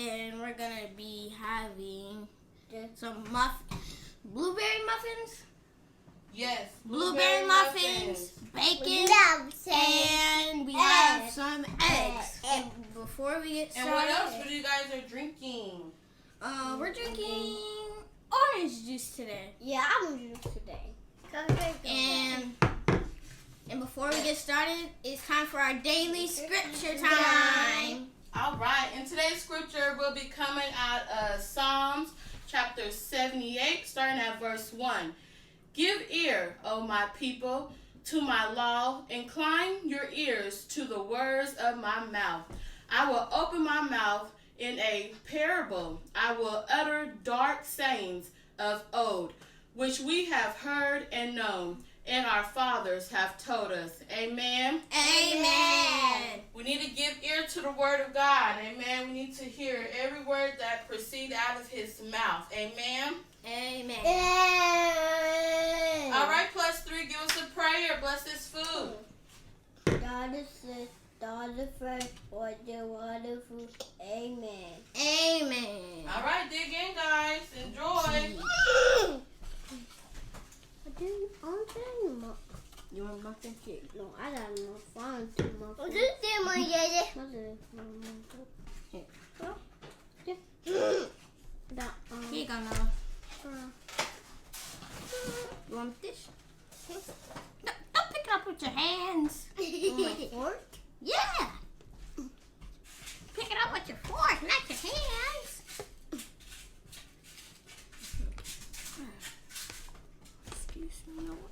and we're gonna be having some blueberry muffins. Yes, Blueberry muffins, bacon, and we have some eggs. And before we get started, and what else? What you guys are drinking? We're drinking orange juice today. Yeah, orange juice today. And before we get started, it's time for our daily scripture time. All right, and today's scripture will be coming out of Psalms chapter 78, starting at verse 1. Give ear, O my people, to my law. Incline your ears to the words of my mouth. I will open my mouth in a parable. I will utter dark sayings of old, which we have heard and known, and our fathers have told us. Amen. Amen. We need to give ear to the word of God. Amen. We need to hear every word that proceeds out of his mouth. Amen. Amen. All right, +3, give us a prayer. Bless this food. God is sick, God is first, for the wonderful. Amen. Amen. All right, dig in, guys. Enjoy. You want muffin cake? No, I got no fun to muffin. Here you go, Noah. You want this? Don't pick it up with your hands. Fork? Yeah. Pick it up with your fork, not your hands. Excuse me, Noah.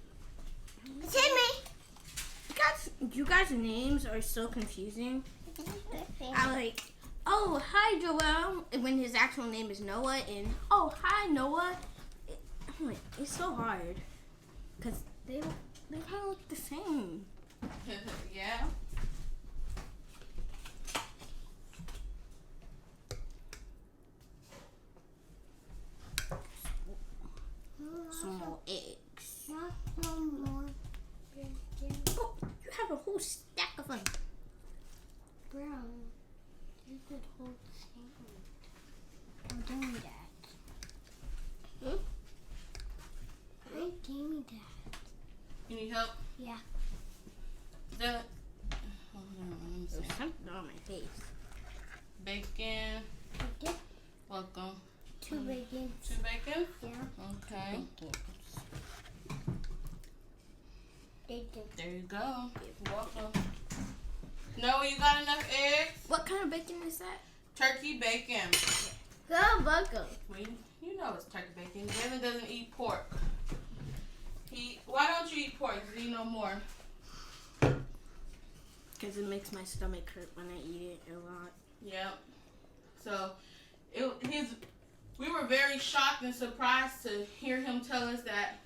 You guys' names are so confusing. I like, oh, hi, Joel, when his actual name is Noah, and oh, hi, Noah. I'm like, it's so hard because they kind of look the same. Yeah. Some more eggs. No more. Oh, you have a whole stack of them. Brown. You could hold sand. Oh, give me that. Hmm? Hey, give me that. You need help? Yeah. Let me see. There's something on my face. Bacon. Bacon? Welcome. 2 bacon. 2 bacon? Yeah. Okay. Bacon. There you go. You're welcome. Noah, you got enough eggs? What kind of bacon is that? Turkey bacon. You're welcome. Well, you know it's turkey bacon. Jalen doesn't eat pork. Why don't you eat pork? Because you know more. Because it makes my stomach hurt when I eat it a lot. Yep. So, we were very shocked and surprised to hear him tell us that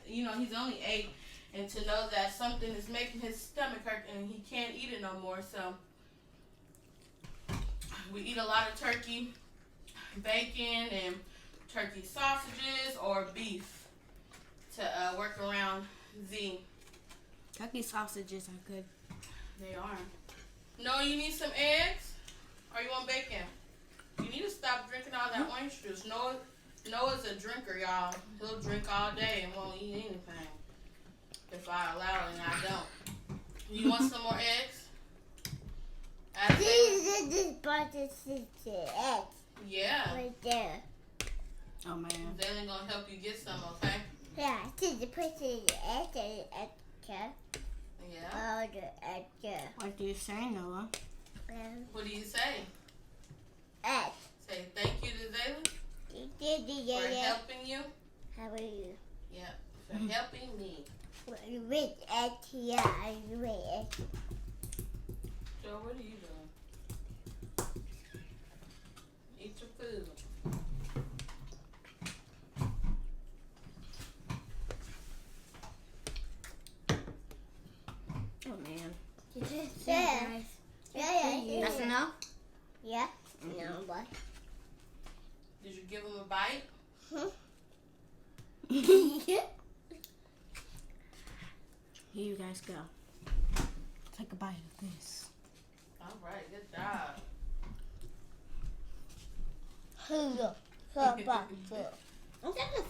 he's only 8, and to know that something is making his stomach hurt and he can't eat it no more. So, we eat a lot of turkey bacon and turkey sausages or beef to work around Z. Turkey sausages are good. They are. No, you need some eggs? Or you want bacon? You need to stop drinking all that orange juice. Noah's a drinker, y'all. He'll drink all day and won't eat anything. If I allow it and I don't. You want some more eggs? Yeah. Right there. Oh, man. Zaylen gonna help you get some, okay? Yeah, to put the egg. Yeah. Oh, the egg. What do you say, Noah? What do you say? Egg. Say thank you to Zaylen for helping you. How are you? Yeah, for helping me. With egg here, with egg. Joe, what are you doing? Eat your food. Oh, man. Yeah. That's enough? Yeah. Mm-hmm. No, but. Did you give him a bite? Here you guys go. Take a bite of this. All right, good job. I'm gonna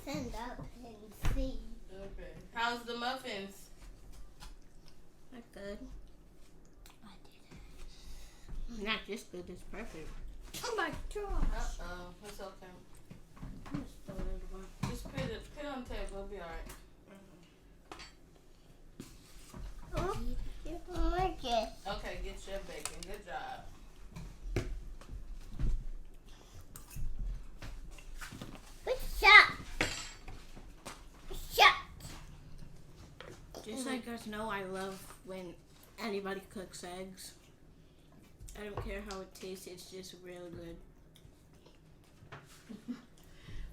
stand up and see. Okay. How's the muffins? Not good. Not just good, it's perfect. Oh my gosh. Uh-oh. It's okay. I'm just throwing it away. Just put it on the table. It'll be alright. Okay, get your bacon. Good job. Just so you guys know, I love when anybody cooks eggs. I don't care how it tastes, it's just real good.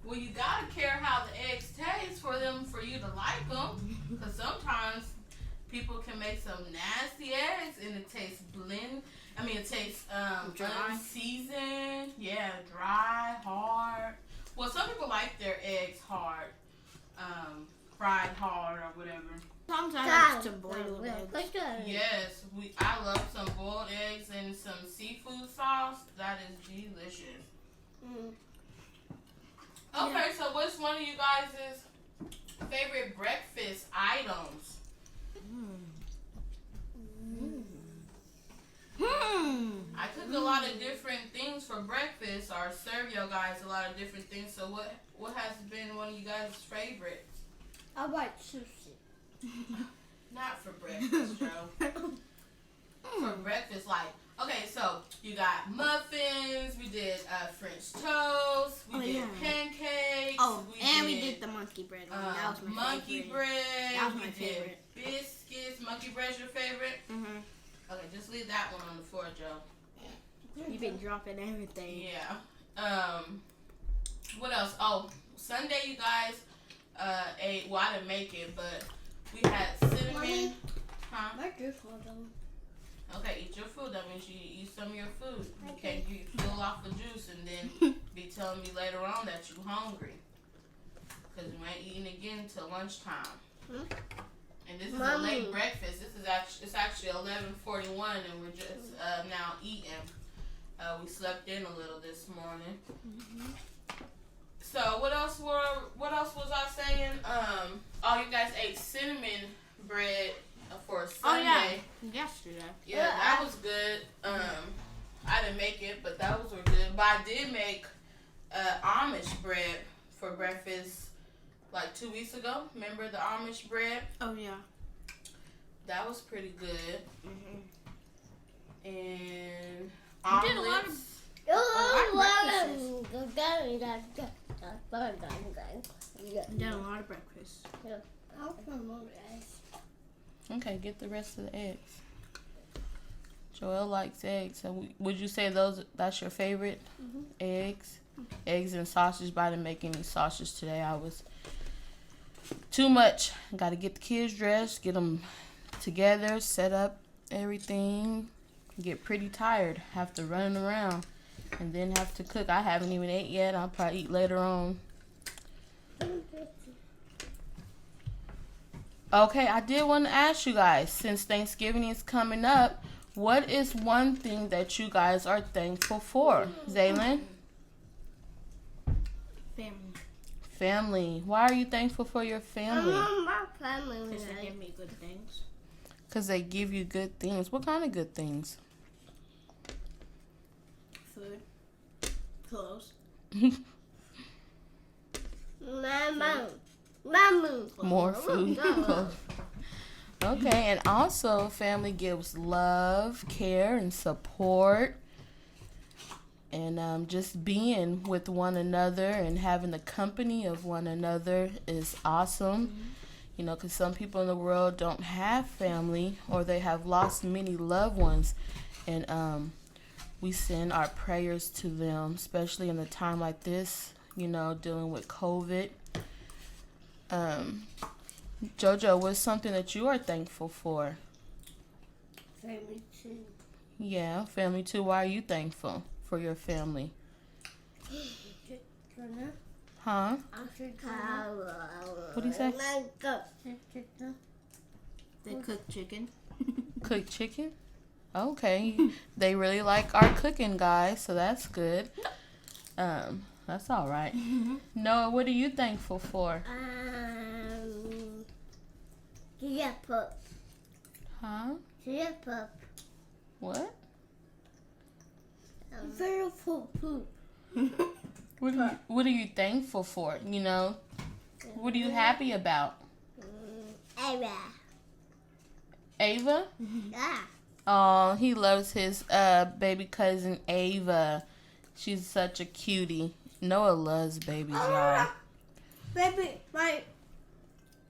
Well, you gotta care how the eggs taste for you to like them. Because sometimes people can make some nasty eggs and it tastes Dry. unseasoned. Yeah, dry, hard. Well, some people like their eggs hard, fried hard or whatever. Sometimes I like to boil eggs. Yes, I love some boiled eggs and some seafood sauce. That is delicious. Okay, so what's one of you guys' favorite breakfast items? I cook a lot of different things for breakfast, or serve you guys a lot of different things. So what has been one of you guys' favorites? I like sushi. Not for breakfast, Joe. For breakfast, okay, so you got muffins, we did French toast, we did pancakes. Oh, we did the monkey bread one. That was my monkey favorite. bread. That was my we favorite. Did biscuits. Monkey bread's your favorite? Mm-hmm. Okay, just leave that one on the floor, Joe. You've been dropping everything. Yeah. What else? Oh, Sunday you guys ate. Well, I didn't make it, but we had cinnamon. Mommy? Huh? My juice was on. Okay, eat your food. That means you eat some of your food. You can't fill off the juice and then be telling me later on that you're hungry. Because we ain't eating again until lunchtime. And this is a late breakfast. It's actually 11:41 and we're just now eating. We slept in a little this morning. So what else was I saying? Oh, you guys ate cinnamon bread for Sunday. Oh yeah, yesterday. Yeah, that was good. I didn't make it, but that was good. But I did make Amish bread for breakfast like 2 weeks ago. Remember the Amish bread? Oh yeah. That was pretty good. And You omelets. did a lot of done a lot of breakfast. Okay, get the rest of the eggs. Joel likes eggs. So would you say that's your favorite? Eggs? Eggs and sausage. But I didn't make any sausage today. I was too much. Got to get the kids dressed, get them together, set up everything. Get pretty tired. Have to run around. And then have to cook. I haven't even ate yet. I'll probably eat later on. Okay, I did want to ask you guys, since Thanksgiving is coming up, what is one thing that you guys are thankful for? Zaylin? Family. Family. Why are you thankful for your family? My family. Because they give me good things. Because they give you good things. What kind of good things? Food. Clothes. Mama. More food. Okay, and also family gives love, care, and support. And just being with one another and having the company of one another is awesome. You know, because some people in the world don't have family or they have lost many loved ones. And we send our prayers to them, especially in a time like this, you know, dealing with COVID. Jojo, what's something that you are thankful for? Family too. Yeah, family too. Why are you thankful for your family? Huh? What do you say? They cook chicken. Cook chicken? Okay. They really like our cooking, guys, so that's good. That's all right. Noah, what are you thankful for? Pup. Huh? Pup. What? Beautiful poop. What are you thankful for? You know, what are you happy about? Ava. Ava? Yeah. Oh, he loves his baby cousin Ava. She's such a cutie. Noah loves babies, y'all. Baby,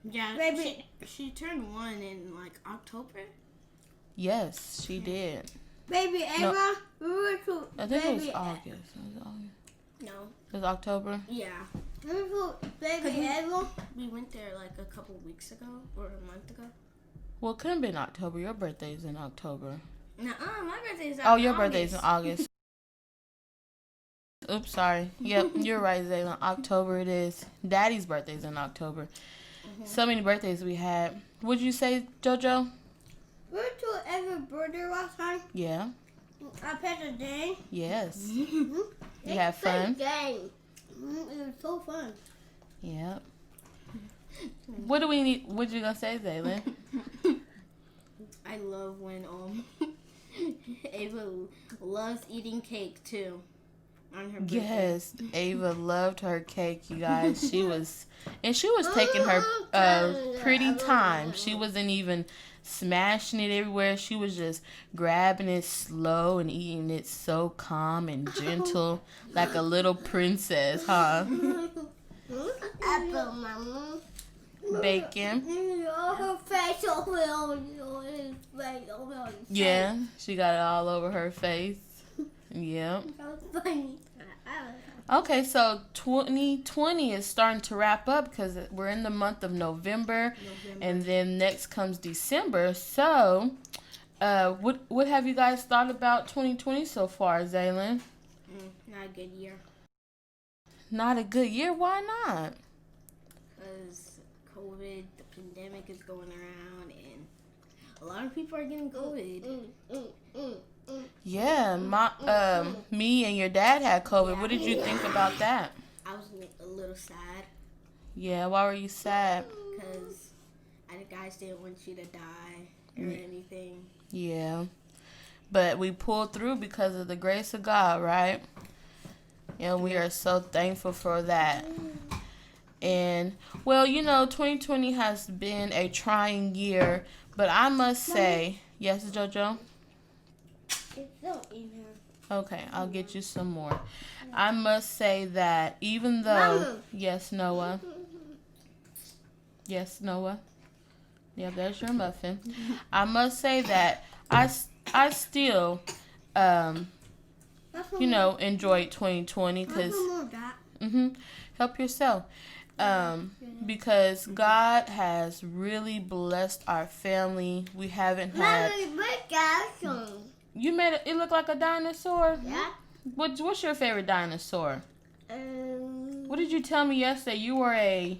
Yeah, baby. she turned 1 in like October. Yes, she did. Baby Ava, No. we were to I think it was baby August. No. It was October? Yeah. we were to baby Ava. We went there like a couple weeks ago or a month ago. Well, it could have been October. Your birthday's in October. Nuh-uh, my birthday's Oh, your birthday's in August. Oops, sorry. Yep, you're right, Zayla. October it is. Daddy's birthday's in October. So many birthdays we had. What'd you say, JoJo? We were to Eva's birthday last time. Yeah. I played a game. Yes. You had fun? Game. It was so fun. Yep. What do we need? What you gonna say, Zaylin? I love when Ava loves eating cake too on her birthday. Yes, Ava loved her cake, you guys. She was taking her pretty time. She wasn't even smashing it everywhere. She was just grabbing it slow and eating it so calm and gentle, like a little princess, huh? Apple, Mama. Bacon. Her face over on his face. Over on his Yeah, she got it all over her face. Yep. face. That was funny. Okay, so 2020 is starting to wrap up because we're in the month of November. And then next comes December. So, what have you guys thought about 2020 so far, Zaylin? Not a good year. Not a good year? Why not? Because COVID, the pandemic is going around, and a lot of people are getting COVID. Yeah, me and your dad had COVID. What did you think about that? I was a little sad Yeah, why were you sad? because the guys didn't want you to die or anything. Yeah, but we pulled through because of the grace of God, right? And we are so thankful for that. And, well, 2020 has been a trying year, but I must say, yes, JoJo? It's so in her. Okay, I'll get you some more. I must say that even though, Mama. yes, Noah. Yes, Noah. Yeah, there's your muffin. I must say that I still, enjoyed 2020 because, help yourself. Because God has really blessed our family. We haven't had. You made it look like a dinosaur? Yeah. What's your favorite dinosaur? What did you tell me yesterday? You were a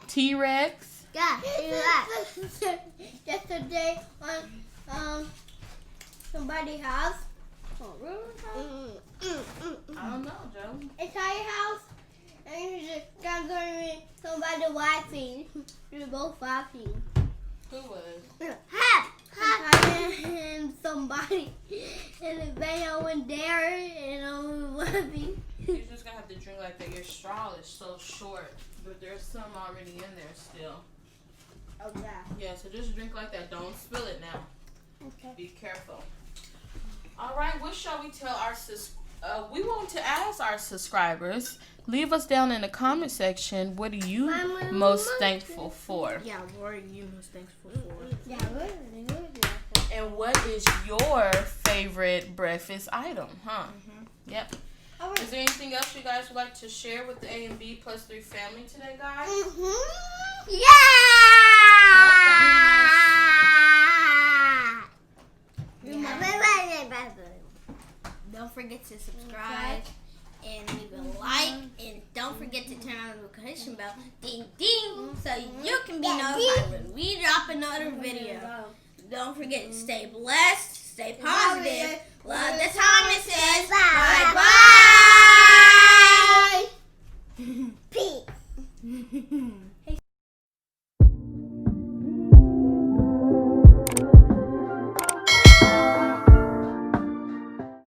T-Rex? Yeah. Yesterday on somebody's house. I don't know, Joe. It's our house. And you just got going with somebody laughing. We were both laughing. Who was? And somebody. And the van went there and I was laughing. You're just gonna have to drink like that. Your straw is so short, but there's some already in there still. Oh, yeah. Yeah, so just drink like that. Don't spill it now. Okay. Be careful. All right, what shall we tell our we want to ask our subscribers. Leave us down in the comment section. What are you most thankful for? Yeah, what are you most thankful for? Yeah, really. And what is your favorite breakfast item? Huh? Yep. Is there anything else you guys would like to share with the A and B plus 3 family today, guys? Don't forget to subscribe and leave a like, and don't forget to turn on the notification bell, ding ding, so you can be notified when we drop another video. Don't forget to stay blessed, stay positive, love